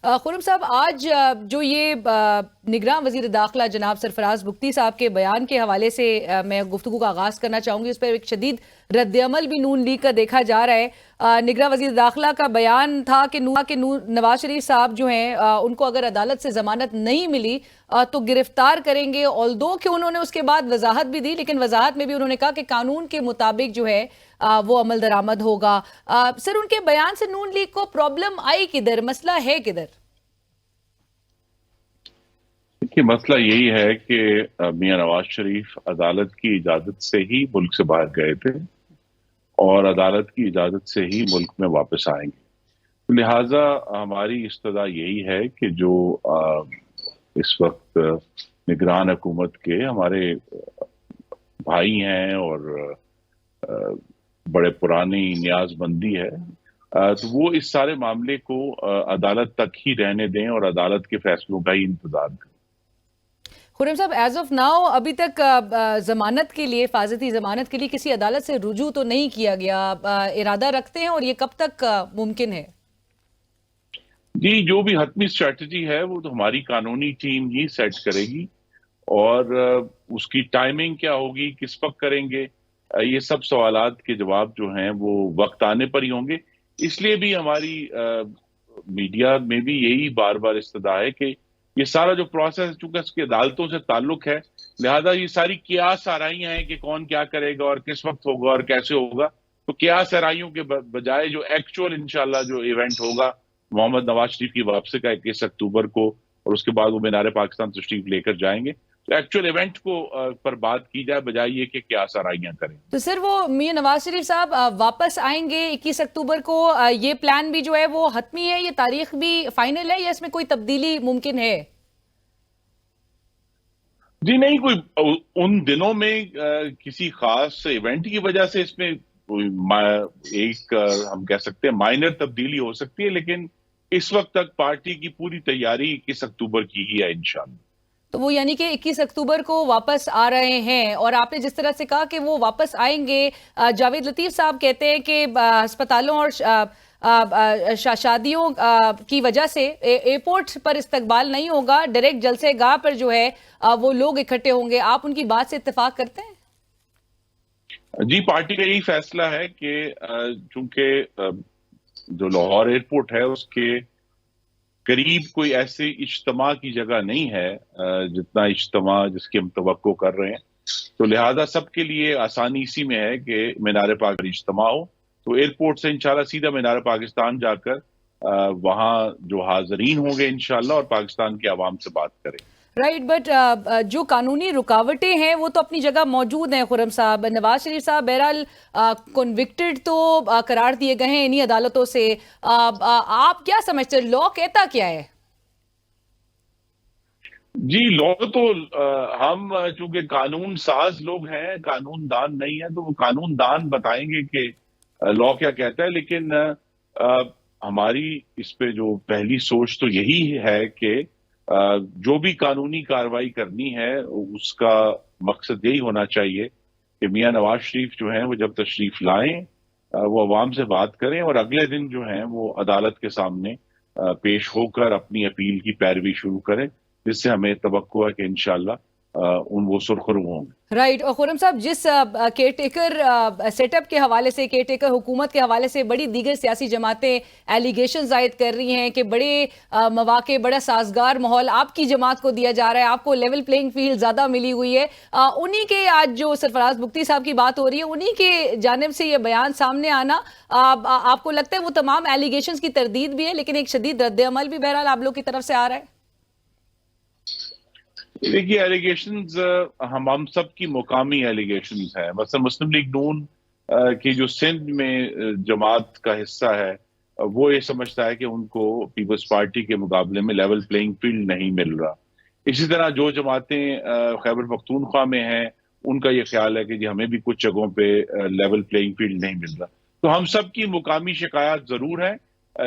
خرم صاحب، آج جو یہ نگراں وزیر داخلہ جناب سرفراز بگٹی صاحب کے بیان کے حوالے سے میں گفتگو کا آغاز کرنا چاہوں گی. اس پر ایک شدید رد عمل بھی نون لیگ کا دیکھا جا رہا ہے. نگراں وزیر داخلہ کا بیان تھا کہ نواز شریف صاحب جو ہیں ان کو اگر عدالت سے ضمانت نہیں ملی تو گرفتار کریں گے. آلدو کہ انہوں نے اس کے بعد وضاحت بھی دی، لیکن وضاحت میں بھی انہوں نے کہا کہ قانون کے مطابق جو ہے وہ عمل درآمد ہوگا. سر، ان کے بیان سے نون لیگ کو پرابلم آئی کدھر؟ مسئلہ ہے کدھر؟ دیکھیے، مسئلہ یہی ہے کہ میاں نواز شریف عدالت کی اجازت سے ہی ملک سے باہر گئے تھے اور عدالت کی اجازت سے ہی ملک میں واپس آئیں گے. لہٰذا ہماری استدعا یہی ہے کہ جو اس وقت نگران حکومت کے ہمارے بھائی ہیں اور بڑے پرانی نیاز مندی ہے، تو وہ اس سارے معاملے کو عدالت تک ہی رہنے دیں اور عدالت کے فیصلوں کا ہی انتظار کریں. خرم صاحب، ایز آف ناؤ ابھی تک ضمانت کے لیے، حفاظتی ضمانت کے لیے کسی عدالت سے رجوع تو نہیں کیا گیا. ارادہ رکھتے ہیں اور یہ کب تک ممکن ہے؟ جی، جو بھی حتمی اسٹریٹجی ہے وہ تو ہماری قانونی ٹیم ہی سیٹ کرے گی، اور اس کی ٹائمنگ کیا ہوگی، کس وقت کریں گے، یہ سب سوالات کے جواب جو ہیں وہ وقت آنے پر ہی ہوں گے. اس لیے بھی ہماری میڈیا میں بھی یہی بار بار استدعا ہے کہ یہ سارا جو پروسیس، چونکہ اس کی عدالتوں سے تعلق ہے، لہذا یہ ساری قیاس آرائیاں ہیں کہ کون کیا کرے گا اور کس وقت ہوگا اور کیسے ہوگا. تو قیاس آرائیوں کے بجائے جو ایکچوئل انشاءاللہ جو ایونٹ ہوگا محمد نواز شریف کی واپسی کا 21 اکتوبر کو، اور اس کے بعد وہ مینار پاکستان تشریف لے کر جائیں گے، تو ایکچوئل ایونٹ کو پر بات کی جائے بجائے یہ کہ قیاس آرائیاں کریں. تو سر، وہ میاں نواز شریف صاحب واپس آئیں گے 21 اکتوبر کو، یہ پلان بھی جو ہے وہ حتمی ہے، یہ تاریخ بھی فائنل ہے، یا اس میں کوئی تبدیلی ممکن ہے؟ جی نہیں، کوئی ان دنوں میں کسی خاص ایونٹ کی وجہ سے اس میں ایک ہم کہہ سکتے ہیں مائنر تبدیلی ہو سکتی ہے، لیکن اس وقت تک پارٹی کی پوری تیاری 21 اکتوبر کی ہی ہے انشاءاللہ. تو وہ یعنی کہ 21 اکتوبر کو واپس آ رہے ہیں، اور آپ نے جس طرح سے کہا کہ وہ واپس آئیں گے، جاوید لطیف صاحب کہتے ہیں کہ ہسپتالوں اور شادیوں کی وجہ سے ایئرپورٹ پر استقبال نہیں ہوگا، ڈائریکٹ جلسے گاہ پر جو ہے وہ لوگ اکٹھے ہوں گے. آپ ان کی بات سے اتفاق کرتے ہیں؟ جی، پارٹی کا یہی فیصلہ ہے کہ چونکہ جو لاہور ایئرپورٹ ہے اس کے قریب کوئی ایسے اجتماع کی جگہ نہیں ہے جتنا اجتماع جس کی ہم توقع کر رہے ہیں، تو لہذا سب کے لیے آسانی اسی میں ہے کہ مینار پاک اجتماع ہو، تو ایئرپورٹ سے انشاءاللہ سیدھا مینار پاکستان جا کر وہاں جو حاضرین ہوں گے انشاءاللہ اور پاکستان کے عوام سے بات کریں. رائٹ، بٹ جو قانونی رکاوٹیں ہیں وہ تو اپنی جگہ موجود ہیں. خرم صاحب، نواز شریف صاحب بہرحال کنوکٹڈ تو قرار دیے گئے ہیں انہی عدالتوں سے. آپ کیا سمجھتے ہیں، لا کہتا کیا ہے؟ جی، لا تو ہم چونکہ قانون ساز لوگ ہیں، قانون دان نہیں ہیں، تو وہ قانون دان بتائیں گے کہ لا کیا کہتا ہے. لیکن ہماری اس پہ جو پہلی سوچ تو یہی ہے کہ جو بھی قانونی کارروائی کرنی ہے اس کا مقصد یہی ہونا چاہیے کہ میاں نواز شریف جو ہیں وہ جب تشریف لائیں وہ عوام سے بات کریں، اور اگلے دن جو ہیں وہ عدالت کے سامنے پیش ہو کر اپنی اپیل کی پیروی شروع کریں، جس سے ہمیں توقع ہے کہ انشاءاللہ وہ سرخرو ہوں گے. رائٹ. اور خرم صاحب، جس کیئر ٹیکر سیٹ اپ کے حوالے سے، کیئر ٹیکر حکومت کے حوالے سے بڑی دیگر سیاسی جماعتیں ایلیگیشن عائد کر رہی ہیں کہ بڑے مواقع، بڑا سازگار ماحول آپ کی جماعت کو دیا جا رہا ہے، آپ کو لیول پلینگ فیلڈ زیادہ ملی ہوئی ہے، انہی کے آج جو سرفراز بگٹی صاحب کی بات ہو رہی ہے انہی کے جانب سے یہ بیان سامنے آنا، آپ کو لگتا ہے وہ تمام ایلیگیشنز کی تردید بھی ہے لیکن ایک شدید رد عمل بھی بہرحال آپ لوگ کی طرف سے آ رہا ہے؟ دیکھیے، ایلیگیشنز ہم سب کی مقامی ایلیگیشنز ہیں. مثلا مسلم لیگ نون کی جو سندھ میں جماعت کا حصہ ہے وہ یہ سمجھتا ہے کہ ان کو پیپلز پارٹی کے مقابلے میں لیول پلینگ فیلڈ نہیں مل رہا. اسی طرح جو جماعتیں خیبر پختونخوا میں ہیں ان کا یہ خیال ہے کہ جی ہمیں بھی کچھ جگہوں پہ لیول پلینگ فیلڈ نہیں مل رہا. تو ہم سب کی مقامی شکایات ضرور ہیں،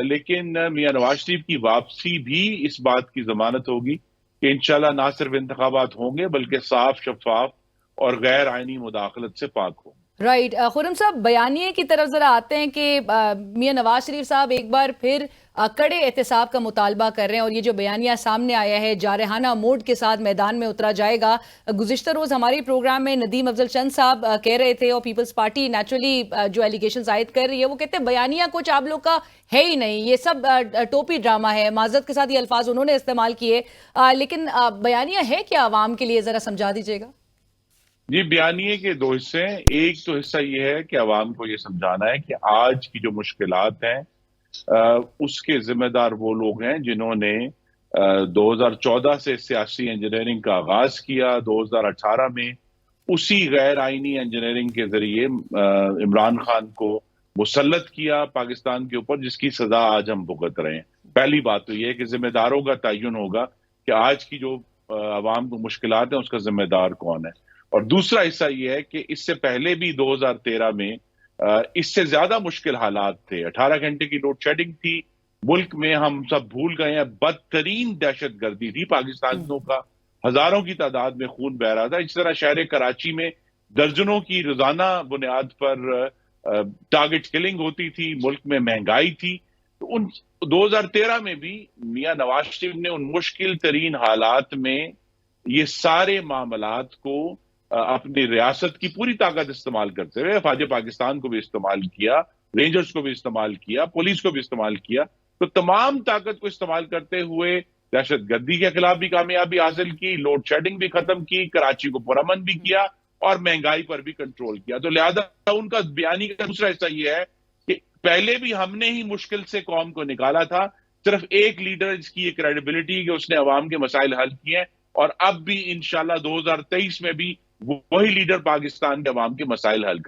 لیکن میاں نواز شریف کی واپسی بھی اس بات کی ضمانت ہوگی کہ انشاءاللہ نہ صرف انتخابات ہوں گے بلکہ صاف، شفاف اور غیر آئینی مداخلت سے پاک ہوں. رائٹ خرم صاحب، بیانیے کی طرف ذرا آتے ہیں کہ میاں نواز شریف صاحب ایک بار پھر کڑے احتساب کا مطالبہ کر رہے ہیں، اور یہ جو بیانیہ سامنے آیا ہے جارحانہ موڈ کے ساتھ میدان میں اترا جائے گا۔ گزشتہ روز ہمارے پروگرام میں ندیم افضل چند صاحب کہہ رہے تھے، اور پیپلز پارٹی نیچرلی جو ایلیگیشنز عائد کر رہی ہے، وہ کہتے ہیں بیانیہ کچھ آپ لوگ کا ہے ہی نہیں، یہ سب ٹوپی ڈرامہ ہے۔ معذرت کے ساتھ یہ الفاظ انہوں نے استعمال کیے، لیکن بیانیہ ہے کیا عوام کے لیے، ذرا سمجھا دیجیے گا۔ جی، بیانیے کے دو حصے ہیں۔ ایک تو حصہ یہ ہے کہ عوام کو یہ سمجھانا ہے کہ آج کی جو مشکلات ہیں اس کے ذمہ دار وہ لوگ ہیں جنہوں نے 2014 سے سیاسی انجینئرنگ کا آغاز کیا، 2018 میں اسی غیر آئینی انجینئرنگ کے ذریعے عمران خان کو مسلط کیا پاکستان کے اوپر، جس کی سزا آج ہم بھگت رہے ہیں۔ پہلی بات تو یہ ہے کہ ذمہ داروں کا تعین ہوگا کہ آج کی جو عوام کو مشکلات ہیں اس کا ذمہ دار کون ہے۔ اور دوسرا حصہ یہ ہے کہ اس سے پہلے بھی 2013 میں اس سے زیادہ مشکل حالات تھے، 18 گھنٹے کی لوڈ شیڈنگ تھی ملک میں، ہم سب بھول گئے ہیں، بدترین دہشت گردی تھی پاکستانیوں کا، ہزاروں کی تعداد میں خون بہ رہا تھا۔ اس طرح شہر کراچی میں درجنوں کی روزانہ بنیاد پر ٹارگٹ کلنگ ہوتی تھی، ملک میں مہنگائی تھی۔ تو ان 2013 میں بھی میاں نواز شریف نے ان مشکل ترین حالات میں یہ سارے معاملات کو اپنی ریاست کی پوری طاقت استعمال کرتے ہوئے فوج پاکستان کو بھی استعمال کیا، رینجرز کو بھی استعمال کیا، پولیس کو بھی استعمال کیا، تو تمام طاقت کو استعمال کرتے ہوئے دہشت گردی کے خلاف بھی کامیابی حاصل کی، لوڈ شیڈنگ بھی ختم کی، کراچی کو پرامن بھی کیا اور مہنگائی پر بھی کنٹرول کیا۔ تو لہذا ان کا بیانی کا دوسرا حصہ یہ ہے کہ پہلے بھی ہم نے ہی مشکل سے قوم کو نکالا تھا، صرف ایک لیڈر جس کی یہ کریڈیبلٹی کہ اس نے عوام کے مسائل حل کیے ہیں، اور اب بھی انشاءاللہ 2023 میں بھی وہی لیڈر پاکستان کے عوام کے مسائل حل